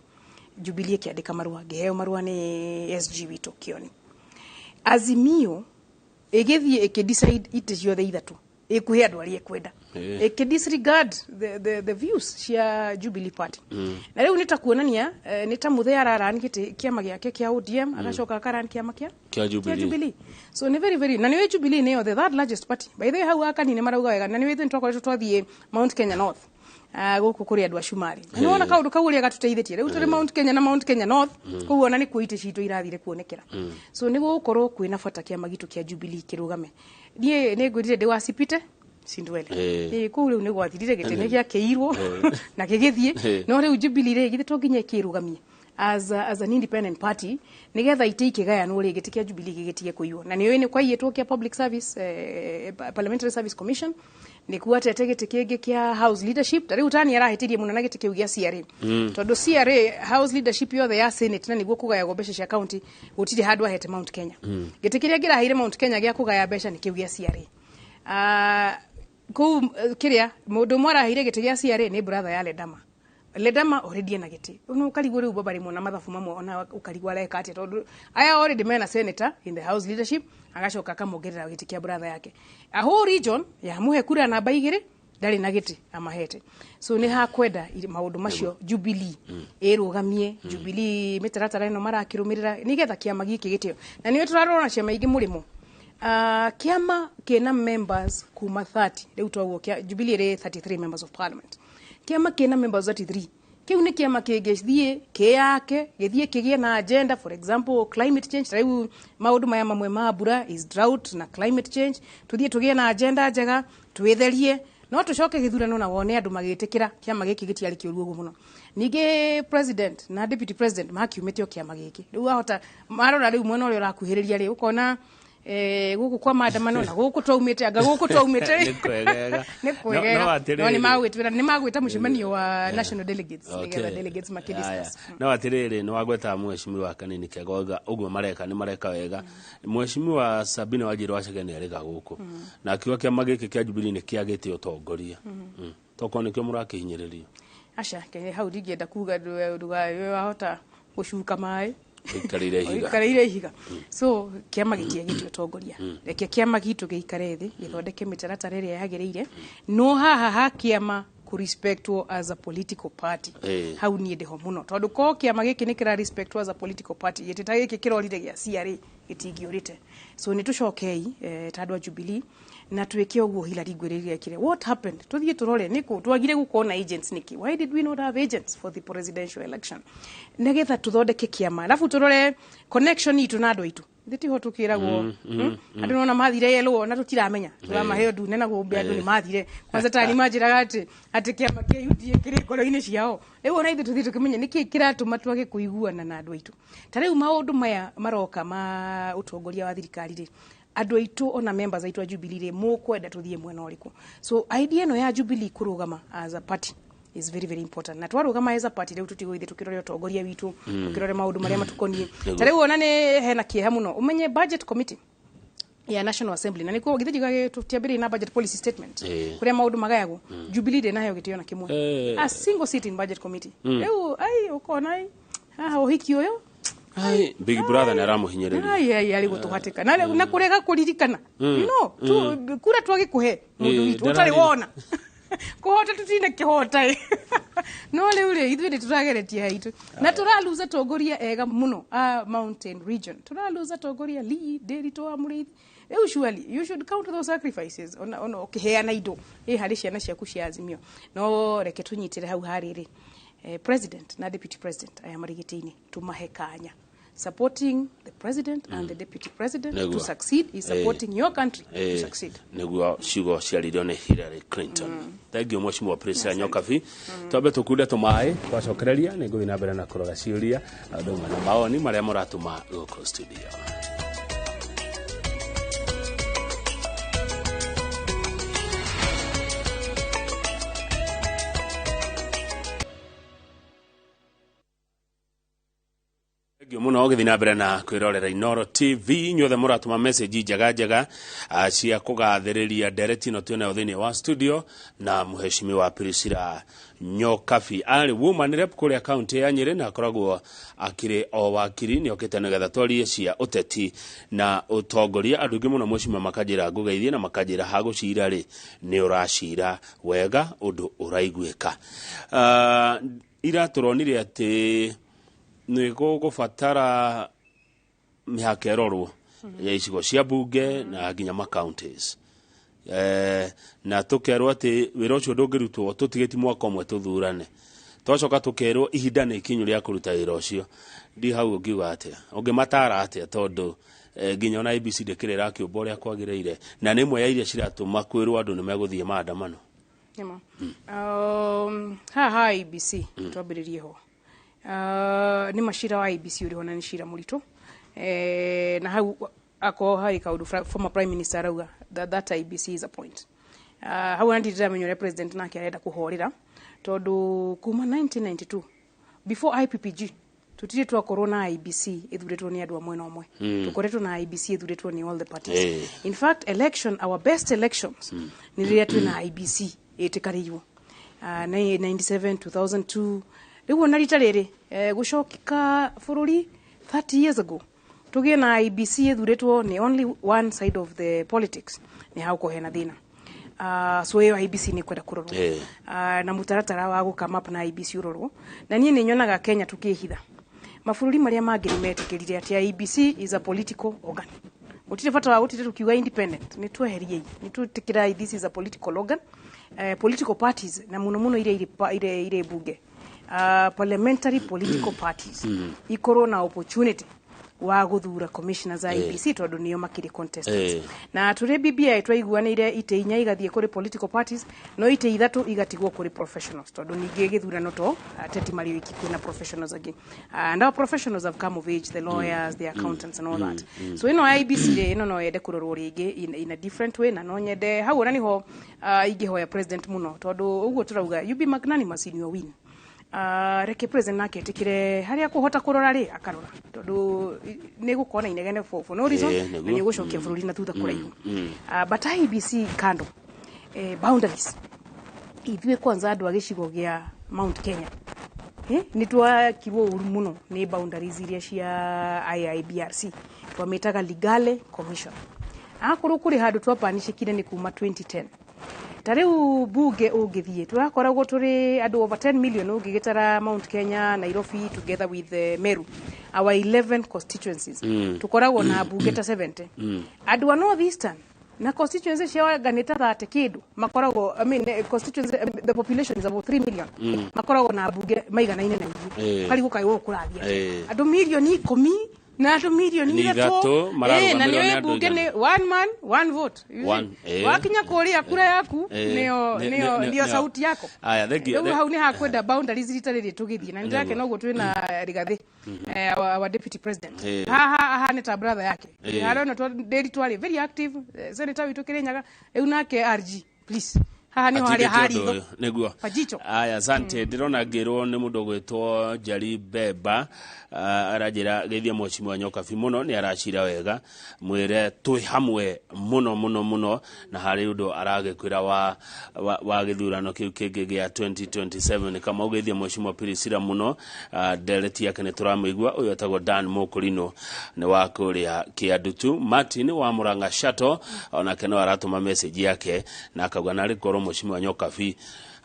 Jubilee kiandika marua ngeheo marua ni SG wito Kioni Azimio egethie ekidecide ite ciothe 3 ekuhe andu ari ekwenda ekidisregard the views cia Jubilee party na riu nitakuonania nitamuthea ararani gite kiama giake kia ODM agacoka akarani kiama kia Jubilee so ni very na ni Jubilee ni the third largest party by the way hau akani ni marauga wega na ni within twakoretwo twathie Mount Kenya North guku kuri andu a Shumari ni wona kaundu kauria gatuteithitie riu turi Mount Kenya North kuona ni kuite cito irathire kuonekera so ni gukorwo kwina bata kiama gitu kia Jubilee kirugame nie ne ngwirire ndi wasipite sindwele ku riu ni gwathirire gitene gia keirwo na kigithie no riu Jubilee ri githito nginya kirugamie as an independent party nigetha iteike gaya no ri gitikia Jubilee gigitie kuiyo na niyo ni kwa yetwo kia public service parliamentary service commission ni kuate tegete kege kia house leadership tari utani arahitirie muno na gite kiu gia CRA tondu CRA house leadership yothe ya senate na niguo kugaya mbeca cia county gutire handu ahete Mount Kenya gite kiria ngirahire Mount Kenya gia kugaya mbeca ni kiu gia CRA ku kiria mundu mwarahire gite gia CRA ni brother ya Ledama already na gite uno ukarigwo riu babari mona mathafu mamwe ona ukarigwa leka ati tondu aya already mena senator in the house leadership agacoka kamongerera gite kia brother yake a whole region ya muhe kura namba 2 ndari na gite amahete so ni hakwenda maundu macio Jubilee erugamie Jubilee mitaratara ino marakirumirira nigetha kiama giki gitio na niwe turarona ciama ingi murimo kiama kena members kuma 30 riu twaguo kia Jubilee ri 33 members of parliament kiama kena members 33 kiu ni kiama kigethie kiyake githie kigie na agenda for example climate change riu maundu maya mamwe ma mbura is drought na climate change tuthie tugie na agenda njega twitherie no tucoke githurano na wone andu magitikira kiama giki gitiari kiuruo muno ninge president na deputy president makiumetio kiama giki riu ahota marora riu mwena uri rakuhiriria ri ukona guku kwa maandamano na guku twaumite anga guku twaumite ni kwegega no ni magwita mucemanio wa national delegates nigetha delegates makidiscuss no atiriri ni wagweta mheshimiwa Kanini Kegoga uguo mareka ni mareka wega mheshimiwa Sabina Wanjiru Wachege ni arega guku na akiwa kiama giki kia Jubilee ni kiagite utongoria toko nikio murakihinyiririo aca ke hau ndingienda kuga ndugayo wahota gucuka mai ikarire ihiga so kiama gitiagite utongoria reke kiama gitu giikare thi githondeke mitaratara iria yagiriire no haha ha kiama ku respect as a political party hau ni ndeho muno tondu ko kiama giki ni kira respect as a political party yetita giki kirorire gia CRA gitingiurite so ni tucokei tandwa Jubilee na tweke uguo Hillary gwiriria kire what happened tuthie turore niko twagire gukona agents niki why did we not have agents for the presidential election negetha tuthondeke kiama alafu turore connection itu na andu aitu thiti ho tukiragwo andu nona mathire yelo na tutiramenya turamahe ndu nena gumbe andu ni mathire kwanza tani majiraga ati kiama kia UDA kiri ngoro-ini ciao riu ona ithu tuthie tukimenya niki kiratuma twage kuiguana na andu aitu tariu maundu maya maroka ma utongoria wa thirikari ri andu aitu ona members aitu a Jubilee mukwenda tuthie mwena uriku so idea no ya Jubilee kurugama as a party is very very important na twarugama as a party riu tutigoithe tukirore utongoria witu tukirore maundu maria matukonie tariu ona ni hena kieha muno umenye budget committee ya National Assembly na niko githijigage tutiambire na budget policy statement kuria maundu magayago Jubilee de nayo gitiona kimwe a single seat in budget committee riu ai ukona ai haha uhiki uyo ai Big Brother na ramuhinyiriria ai ali gutuhatika na kurega kuririkana no tu kura twage kuhe mundu witu utari wona kuhota tutina kihota no leure ithuĩ turageretie haitu na turaluza tongoria ega muno a mountain region turaluza tongoria Lee Nderitu wa Muriithi usually you should count those sacrifices on okiheana indo hari ciana ciaku cia Azimio no reke tunyitire hau hariri president na deputy president aya marigitini tumahe kanya supporting the president and the deputy president to succeed is supporting your country to succeed neguo ciugo ciaririo ni Hillary Clinton thank you mheshimiwa president Nyokabi twabe tukunde tumai twacokereria ni nguthi na mbere na kurora ciuria andu na maoni maria muratuma goko studio muno ogithi na mbere na kwirorera Inoro TV nyothe muratuma message njega cia kugathiriria ndereti no tuone thini wa studio na mheshimiwa Priscilla Nyokabi ari woman rep kuria county ya Nyeri na koragwo akiri o wakiri ni okite negetha twarie cia uteti na utongoria andu ngi muno mheshimiwa makajira ngugeithie na makajira hagucira ri ni uracira wega undu uraiguika ira turonire ati ni gufatara mihaka erorwo ya icigo cia bunge na nginya ma counties na tukerwo ati wira ucio ndungirutwo tutigiti mwaka umwe tuthurane twacoka tukerwo ihinda ni ikinyu ria kuruta wira ucio ndi hau ngiuga atia ungimatara atia tondu nginya na IBC ndikirira kiumbo ria kwagiriire na ni imwe ya iria ciratuma kwirwo andu ni meguthie maandamano ha IBC twambiririe ho ni mashira wa IBC uri hona ni shira murito na hau ako hari kaudu former prime minister rauga that IBC is a point hau andi ndamenyore president nake arenda kuhorira tondu kuma 1992 before IPPG tutire twa corona IBC ithuretwo ni andu amwe na amwe tukoretwo na IBC ithuretwo ni all the parties in fact our best elections ni riria twina IBC itikariyo 97 2002 riu na rita riri gucokika fururi 30 years ago tugie na IBC ithuretwo ni only one side of the politics ni hau kohena thina so yo IBC ni kwenda kurorwo na mutaratara wa gukama up na IBC urorwo na nie ni nyonaga Kenya tukihitha mafururi maria mangiri metikirire ati IBC is a political organ utire fata wa utire tukiwa independent ni tweherie ni tutikira this is a political organ political parties na muno ile bunge parliamentary political parties ikoro na opportunity wa guthura commissioners za IEBC tondu nio makiri contestants na turi BBI twaiguanire ite inya igathie kuri political parties no ite ithatu igatigwo kuri professionals tondu ningi githurano to ateti mari wiki kwina professionals again and our professionals have come of age, the lawyers, the accountants and all that so ino IEBC ino no yende kurorwo ringi in a different way na no nyende hau na niho ingihoya president muno tondu uguo turauga you be magnanimous in your win reke president nake tikire haria kuhota kurora ri akarora tondu ni gukona inegene for no reason na ni gucokia bururi na thutha kuraihu but IEBC kando boundaries ithuĩ kwanza andu agicigo gia Mount Kenya ni twakirwo uru muno ni boundaries iria cia IIBRC twamitaga Legale Commission akuru kuri handu twapanishikire ni kuma 2010 tariu bunge ungithie turakoragwo turi andu over 10 million ungigitara Mount Kenya, Nairobi together with Meru our 11 constituencies tukoragwo na bunge ta 70 andu wa North Eastern na constituency cia ganeta 30 kindu makoragwo constituency the population is about 3 million makoragwo na bunge maigana ine na ingi karigo kai wo kurathia andu milioni 10 na andu milioni 3 na niwe bunge ni one man one vote wakinya kuria kura yaku nio sauti yako aya thank you hau ni hakwenda boundaries ritariri tugithie na ndake noguo twina Rigathi our deputy president ha ne ta brother yake arona daily twali very active senator witu Kirinyaga eunake RG please haha ni haria hari niguo pajicho aya asante ndirona ngirwo ni mundu gwitwo Njari Bemba arajira geithia Mheshimiwa Nyokabi muno ni aracira wega mwire twi hamwe muno na hari undu aragikwira wa githurano kiu kingi gia 2027 kama ugeithia Mheshimiwa Pirisira muno deleti yake ni turamigwa uyo etagwo Dan Mukurino ni wa kuria Kiandutu Martin wa Muranga Shato ona keno aratuma message yake na akagwa na rikoro Mheshimiwa Nyokabi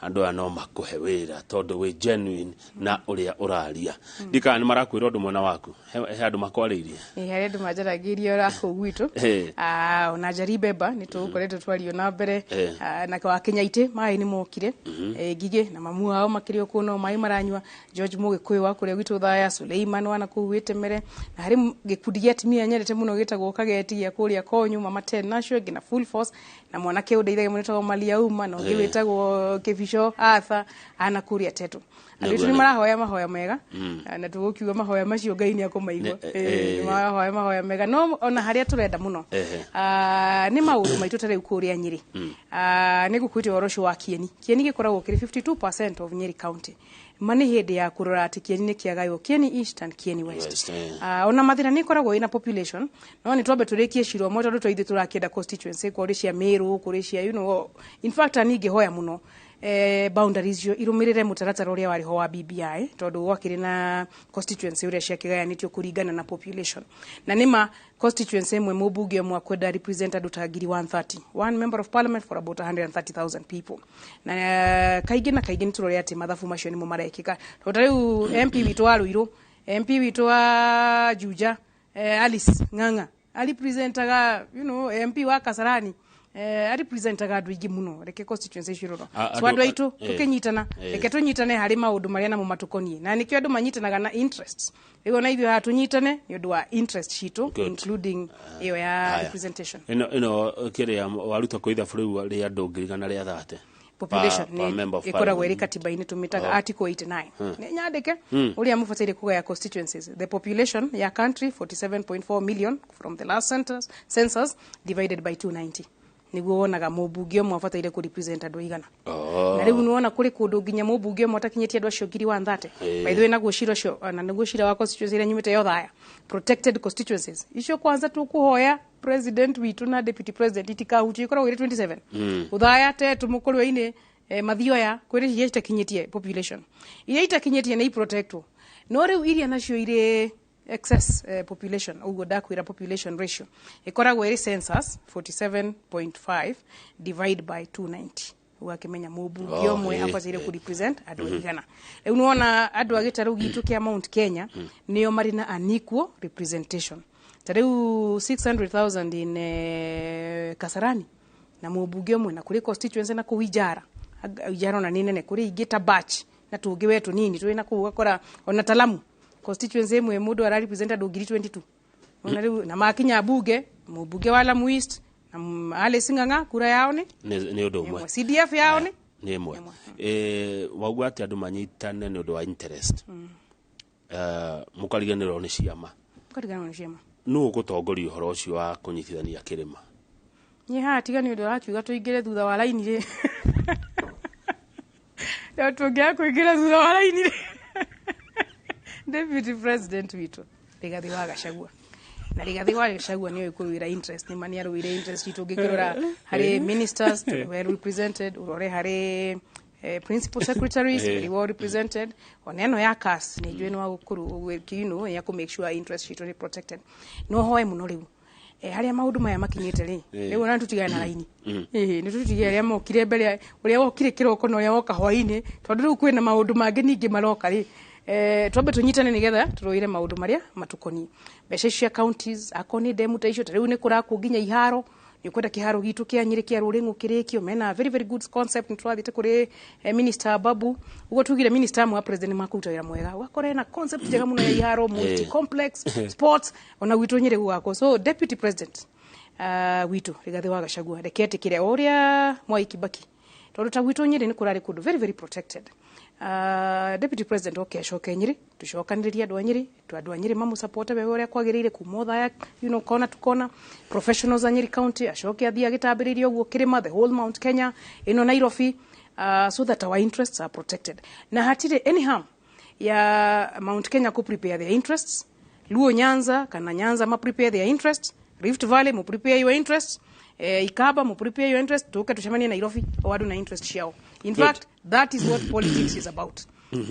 andu ano makuhe wira tondu we genuine na uria uraria ndika ni marakwira undu mwana waku he andu makwaririe he andu majaragirio rako gwitu ona Njari Bemba ni tukoretwo twario na mbere na kwa Kenyaite mai ni mokire gige na mamu hao makirio kuno mai maranywa George Mugikuyu wa kuria gwitu Thaya Suleiman wana kuwite mere na hari gikundi gia timia nyerete muno gitagwo Kageti ya kuria konyu mama 10 nacio gina full force na mwanake udeithage munetagwo Malia Uma no giwitagwo Kevisho Arthur ana kuria Tetu andu ni marahoya mahoya mega na tugukiuga mahoya macio Ngai ni akumaigwa mahoya mega no ona haria turenda muno ni maundu maitu tare ukuria Nyeri ni gukwite orosho wa Kieni gikoragwo kiri 52% of Nyeri County mani hindi ya kurora ati Kieni ni kiagayo Kieni East and Kieni West ona mathina ni koragwo ina population no ni twambe turikie shiro moto ndu twaithe turakienda constituency kuri cia Meru kuri cia in fact ani ngihoya muno boundaries yo irumirire mutaratara uria wari ho wa BBI tondu wakiri na constituency uria cia kigayanitio kuringana na population na nima constituency mwe mubunge mwa kwenda represent andu ta 130 one member of parliament for about 130,000 people na kaigi ni turore ati mathafu macio ni mo marekika tondu riu MP witu wa Ruiru MP witu wa Juja Alice Ng'ang'a ali presentaga MP wa Kasarani representaga andu ingi muno reke constituency ciroro so andu aitu tukinyitana reke tunyitane hari maundu maria namo matukonie na nikio andu manyitanaga na interests ego na ithio hatunyitane ni undu wa interest citu including iyo ya representation ino kiria waruta koitha buru ria andu ngirigana ria 30 population ni ikoragwo iri katiba-ini tumitaga article 89 ni nyandike uria mufatire kugaya constituencies the population ya country 47.4 million from the last census divided by 290 niguo wonaga mubunge umwe afataire ku represent andu igana na riu nuona kuri kundu nginya mubunge umwe atakinyetie andu acio 130 by the way naguo cira cio na naguo cira wa constituency ira nyumite yo Thaya protected constituencies icio kwanza tukuhoya president witu na deputy president itikahuti ikoragwo iri 27 Uthaya Tetu Mukurwe-ini Mathioya kwiri hiye itakinyetie population iria itakinyetie na iprotectwo no riu iria nacio ire excess population ugo dakwira population ratio ikoragwo iri census 47.5 divide by 290 ugakimenya mubunge omwe akwazire ku represent andu igana riu nuona andu agitaru gitu kia Mount Kenya niyo marina unequal representation tariu 600,000 in Kasarani na mubunge omwe na kuri constituency na kuwijara na nene kuri igita batch na tungi wetu nini twina kuga kora ona Talamu constituency imwe mundu ara represent andu 22 na makinya bunge mubunge wa Lamu East na ale singanga kura yao ni undu umwe CDF yao ni imwe wauga ati andu manyitane ni undu wa interest mukariganirwo ni ciama no gutongoria uhoro ucio wa kunyitithania kirima ni tiga ni undu rakiuga tuingire thutha wa laini ri ndio tuongea kuingira thutha wa laini ri Deputy President witu Rigathi wa Gachagua na Rigathi wa Gachagua niyo ikurwira interest ni mani arwire interest itu ngikirora hari ministers were represented urore hari principal secretaries they were represented oneno ya CAS ni jwe no gukuru kinu ya ku make sure interest sheet is protected no hoe muno riu haria maundu maya makinyite ri riu na tutigana na laini ni tutigana ria mokire mbere uria wokire kiroko no ria woka hwaini tondu riu kwina maundu mangi ningi maroka ri twambe tunyitane nigetha turoire maundu maria matukoni mbeca cia counties akoni demuta icio tariu ni kuraku nginya iharo ni kwenda kiharo gitu kia Nyeri kia Ruringu kirikio mena very very good concept ntwathite kuri minister Babu ugo tugire minister mu president makuta wira mwega wakore na concept njega muno ya iharo multi complex sports ona witu Nyeri gwako so deputy president witu Rigathi wa Gachagua dekete kire oria Mwai Kibaki tondu ta witu Nyeri ni kurari kundu very very protected deputy president okeshoke Nyeri tushokaniria andu a Nyeri andu a Nyeri mamu support we uria kwagirire kumotha kona tukona professionals a Nyeri county ashoke athia gitambiririo guo kirima the whole Mount Kenya ino Nairobi so that our interests are protected na hatire any harm ya Mount Kenya ku prepare their interests Luo Nyanza kana Nyanza ma prepare their interests Rift Valley mu prepare your interests Ikaba mu prepare your interest tuke tushemanie Nairobi wadu na interest yao in fact that is what politics is about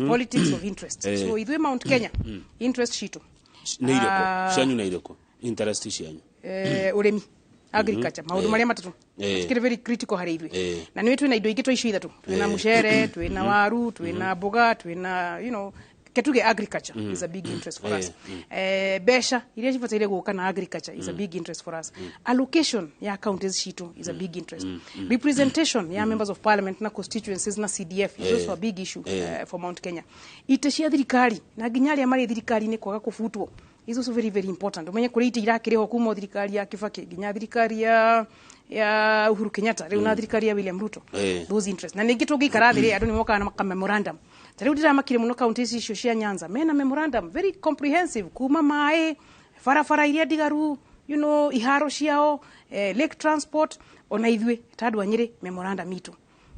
politics of interest so idwe Mount Kenya interest shito ni ireko shanyu na ireko interest shanyu uremi agriculture maundu maria matatu tikire very critical hari idwe na niwe twina indo ingi twa icio ithatu twina mucere twina waru twina mboga twina ketuge agriculture is a big interest for us besha iria cibataire guka na agriculture is a big interest for us allocation ya counties shito is a big interest representation ya members of parliament na constituencies na CDF is also a big issue for Mount Kenya ite cia thirikari na ginyari amari thirikari ni kwaga kufutwo is also very very important umenye kuri ite irakiriho kuma thirikari ya Kibaki ginya thirikari ya Uhuru Kenyatta riu na thirikari ya William Ruto those interest na ningi tugikara thiri andu ni moka na memorandum tariu ndira makire muno counties icio cia Nyanza mena memorandum very comprehensive kuma mai farafara iria digaru iharo ciao lake transport ona ithwe tadu Nyeri memorandum itu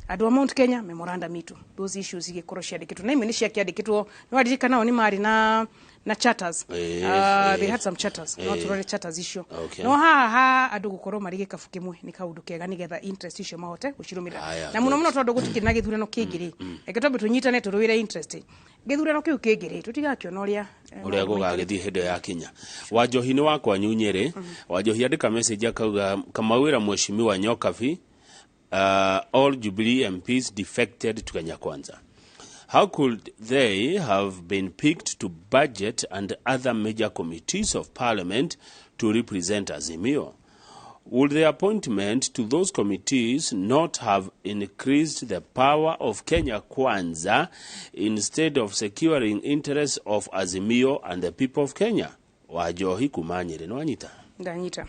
adu Mount Kenya memorandum itu those issues igikoro ciandikitwo na imwe ni ciandikitwo ni wadirikana oni mari na charters they had some charters not really charters issue no ha adu gukoro marige kafuke mwe ni kaundu kega nigetha interest issue mahote gucirumira na muno tondu gutikina githurano kingiri eketombe tunyitane turuire interest githurano kiu kingiri tutigakio uria gugagithii hindi ya Kenya Wanjohi ni wakwa Nyeri Wanjohi andika message akauga kamawira mheshimiwa Nyokabi all Jubilee MPs defected to Kenya Kwanza. How could they have been picked to budget and other major committees of parliament to represent Azimio? Would the appointment to those committees not have increased the power of Kenya Kwanza instead of securing interests of Azimio and the people of Kenya? Wanjohi kuma Nyeri no anyita. Ndanyita.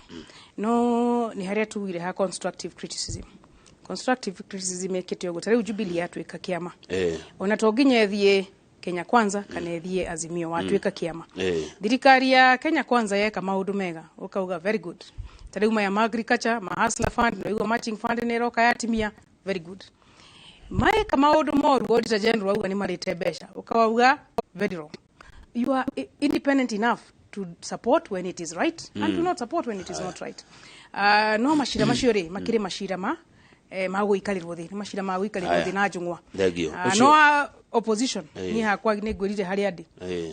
No ni haria tuwire ha constructive criticism. Constructive criticism ekete yogo tare Jubilee atweka kiama ona toginya ethie Kenya Kwanza kana ethie Azimio atweka kiama thirikari ya Kenya Kwanza yeka maundu mega ukauga very good tare uma ya agriculture ma hustler fund no igo matching fund nero kayatimia very good mae kama maundu moru auditor general auga ni marite besha ukauga very wrong you are independent enough to support when it is right and to not support when it is not right no mashira maciore makire mashira mago ikalirwo thi mashira mago ikalirwo thi na njungwa no opposition ni hakwa ni ngwirire hari andi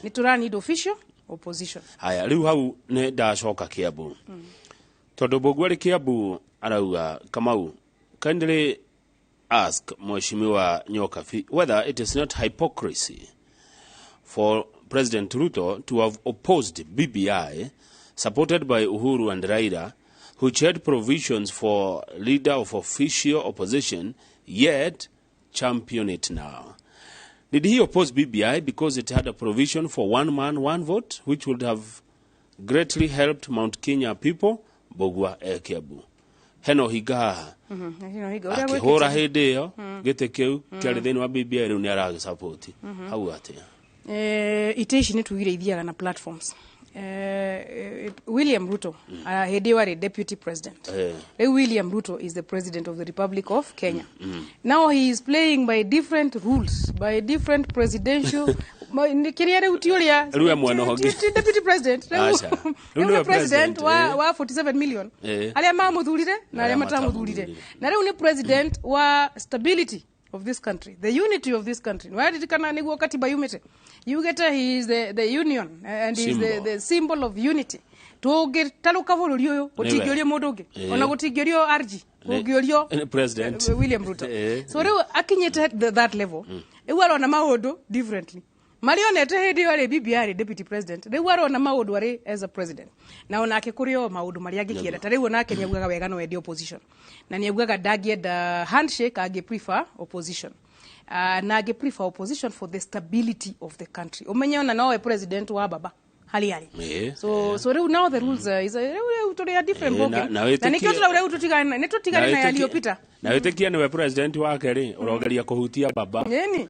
ni turani need official opposition haya riu hau ne ndacoka Kiambu tondu bogwari Kiambu arauga Kamau kindly ask mheshimiwa Nyokabi whether it is not hypocrisy for President Ruto to have opposed BBI supported by Uhuru and Raila, which had provisions for leader of official opposition, yet champion it now. Did he oppose BBI because it had a provision for one man, one vote, which would have greatly helped Mount Kenya people Bogwa Kiambu. Heno higa akihura hindi iyo gite kiu kiari thini wa BBI riu ni aragi support hau atia itici ni tugire ithiaga na platforms William Ruto hindi wari deputy president William Ruto is the president of the Republic of Kenya. Now he is playing by different rules, by different presidential kiriare utiuria deputy president president wa 47 million alia mamuthurire na alia matamuthurire na riu ni president wa stability of this country, the unity of this country. Why did kana niguo katiba yumite? You get he is the union and he is the symbol of unity. Tugitaruka bururi uyu gutingiorio mundu ungi ona gutingiorio arji gugiorio president William Ruto. So riu akinyete that level igu arona maundu differently. Marionete hindi wari BBI deputy president riu arona maundu ari as a president na ona akikurio maundu mari angikienda ta riu ona Kenya ugaga wega no endi opposition na ni ugaga dagienda handshake agi prefer opposition na agi prefer opposition for the stability of the country umenye ona no president wa baba hali so riu now the rules is a different ballgame na nikio tulaure ututigana netutigana na yaliopita na witikia niwe president wake ri urogeria kuhutia baba one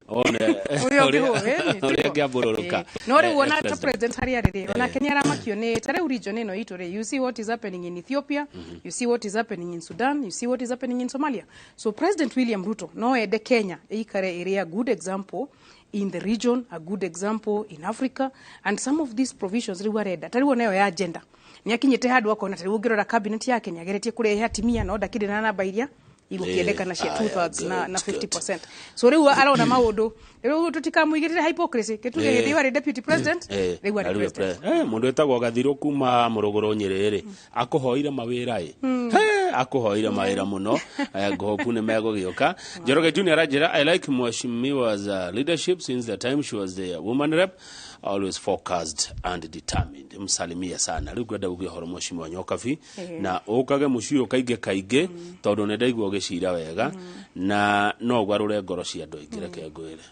uri ngiambururuka no riu ona ta president hari ari ona Kenya ramakio ni tare region ino itu ri you see what is happening in Ethiopia, you see what is happening in Sudan, you see what is happening in Somalia. So President William Ruto no ede Kenya ikare area good example in the region, a good example in Africa, and some of these provisions riwareda tariwo nayo ya agenda ni akinyete handu akona tariwo ngirora cabinet ya Kenya geretie kurehe atimia no ndakire na namba iria igukiendekana cia 2/3 na 50%. So riu arona maundu riu tutikamuigirire hypocrisy kituge hindi wari deputy president riu ari president mundu etagwo Gathiro kuma Muruguru Nyerere akuhoire mawira akuhoire mawira muno ngoku ne mego gioka Njoroge Junior arajira I like Mheshimiwa's leadership since the time she was the woman rep, always focused and determined. Msalimia sana riu kwenda gukihoro Mheshimiwa Nyokabi na ukage mucio kaige tondu ne ndaigwo gicira wega na no gwarure ngoro cia andu aingire ke ngwire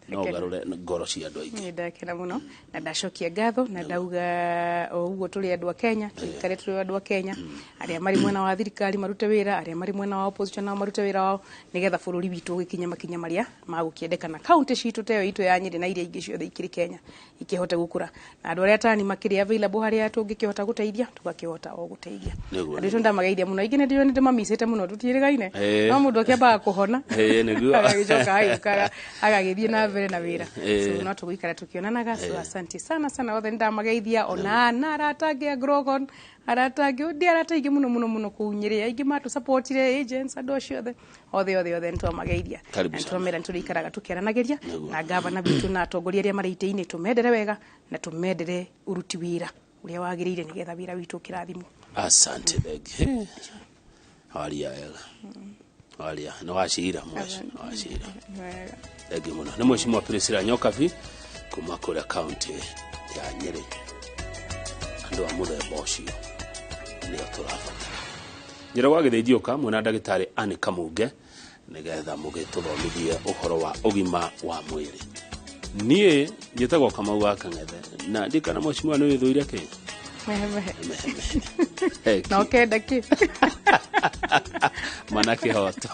no garure ngoro cia andu aingi ndakena muno na ndacokia ngatho na ndauga uguo tuli andu a Kenya tukare tuli andu a Kenya aria mari mwena wa thirikari marute wira aria mari mwena wa opposition na marute wira wao nigetha bururi witu gikinya makinya maria magukiendekana county citu teyo itu ya Nyeri na iria ingi ciothe ikiri Kenya ikihote gukura na andu aria tani makiri available haria tungikihota guteithia tugakihota o guteithia andu tonda magaithia muno ingine ndio ndi mamisete muno tutirigaine no mundu akiamba kuhona niguo agagicoka haikara agagithie na na wira so no tugikara tukionanaga so asante sana othe ndamageithia ona na aratange Grogon aratange ndiaratange muno kunyiri aingi matu supportire agents adocio othe ntwamageithia ntwamera nturikaraga tukiaranageria na governor bitu na atongoria aria mari ite-ini tumendere wega na tumendere uruti wira uria wagirire nigetha wira witu kirathimo. Asante thenge haria wega haria no washira mwashi washira ege muno ni Mheshimiwa Priscilla Nyokabi kuma kule county ya Nyeri andu amure bocio ni oturabatara njira gwagithithio ka mwana ndagitari Anne Kamuge nigetha mugituthomithie uhoro wa ugima wa mwiri nie njitagwo Kamau wa Kang'ethe na ndikana Mheshimiwa ni withuire ki na okenda ki manake hoto